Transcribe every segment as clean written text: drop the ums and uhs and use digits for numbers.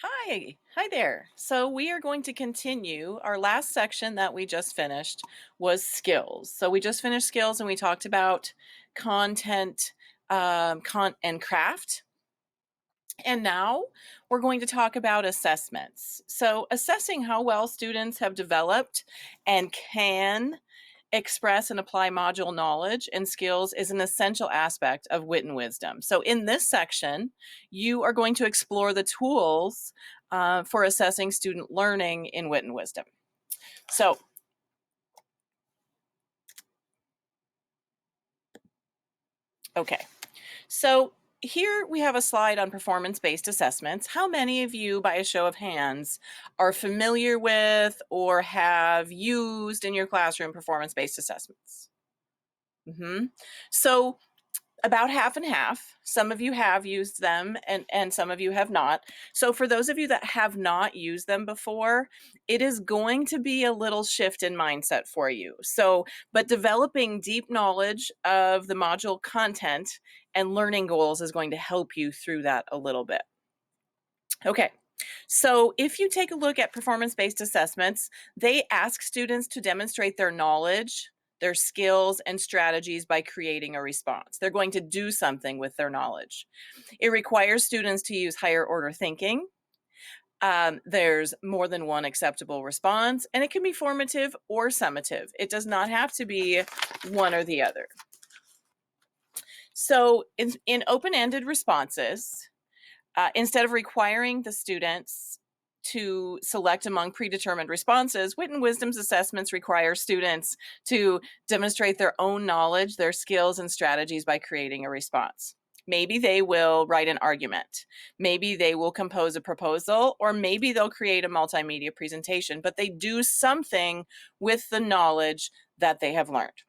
Hi there. So we are going to continue. Our last section that we just finished was skills. So we just finished skills and we talked about content and craft. And now we're going to talk about assessments. So assessing how well students have developed and can express and apply module knowledge and skills is an essential aspect of wit and wisdom. So in this section, you are going to explore the tools for assessing student learning in wit and wisdom. So, okay. So here we have a slide on performance-based assessments. How many of you, by a show of hands, are familiar with or have used in your classroom performance-based assessments? So about half and half. Some of you have used them and some of you have not. So for those of you that have not used them before, it is going to be a little shift in mindset for you. But developing deep knowledge of the module content and learning goals is going to help you through that a little bit. Okay. So if you take a look at performance-based assessments, they ask students to demonstrate their knowledge, their skills, and strategies by creating a response. They're going to do something with their knowledge. It requires students to use higher order thinking. There's more than one acceptable response, and it can be formative or summative. It does not have to be one or the other. So in open-ended responses, instead of requiring the students to select among predetermined responses, Wit and Wisdom's assessments require students to demonstrate their own knowledge, their skills, and strategies by creating a response. Maybe they will write an argument. Maybe they will compose a proposal, or maybe they'll create a multimedia presentation, but they do something with the knowledge that they have learned.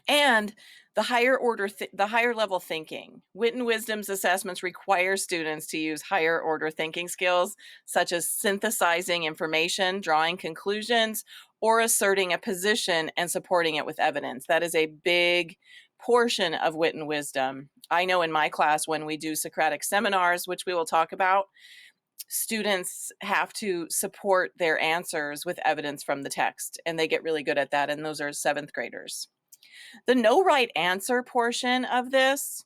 And the higher level thinking. Wit and Wisdom's assessments require students to use higher order thinking skills, such as synthesizing information, drawing conclusions, or asserting a position and supporting it with evidence. That is a big portion of Wit and Wisdom. I know in my class when we do Socratic seminars, which we will talk about, students have to support their answers with evidence from the text, and they get really good at that, and those are 7th graders. The no right answer portion of this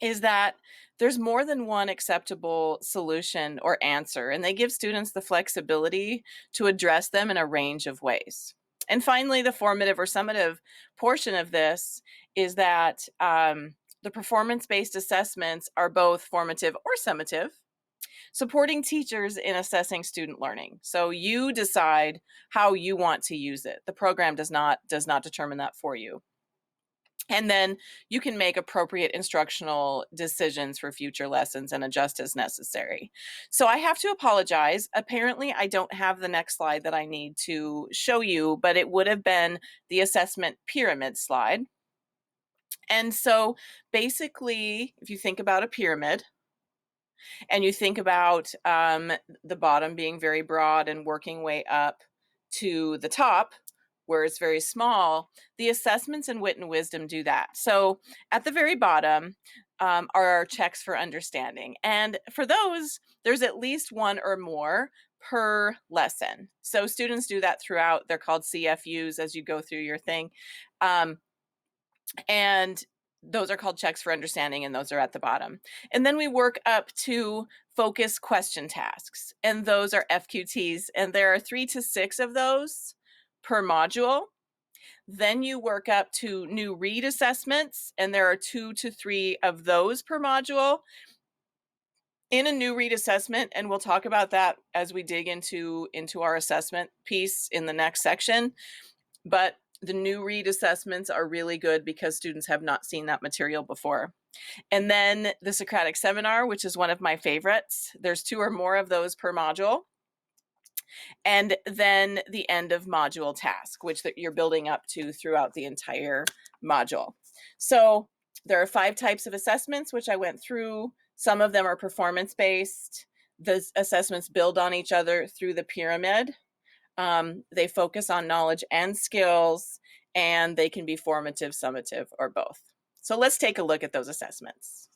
is that there's more than one acceptable solution or answer, and they give students the flexibility to address them in a range of ways. And finally, the formative or summative portion of this is that the performance-based assessments are both formative or summative, supporting teachers in assessing student learning. So you decide how you want to use it. The program does not determine that for you. And then you can make appropriate instructional decisions for future lessons and adjust as necessary. So I have to apologize. Apparently, I don't have the next slide that I need to show you, but it would have been the assessment pyramid slide. And so basically, if you think about a pyramid, and you think about the bottom being very broad and working way up to the top, where it's very small, the assessments in Wit and Wisdom do that. So at the very bottom are our checks for understanding. And for those, there's at least one or more per lesson. So students do that throughout. They're called CFUs as you go through your thing. And those are called checks for understanding, and those are at the bottom. And then we work up to focus question tasks, and those are FQTs, and there are 3 to 6 of those per module. Then you work up to new read assessments, and there are 2 to 3 of those per module. In a new read assessment, and we'll talk about that as we dig into our assessment piece in the next section, but the new read assessments are really good because students have not seen that material before. And then the Socratic seminar, which is one of my favorites. There's 2 or more of those per module. And then the end of module task, which you're building up to throughout the entire module. So there are 5 types of assessments, which I went through. Some of them are performance-based. The assessments build on each other through the pyramid. They focus on knowledge and skills, and they can be formative, summative, or both. So let's take a look at those assessments.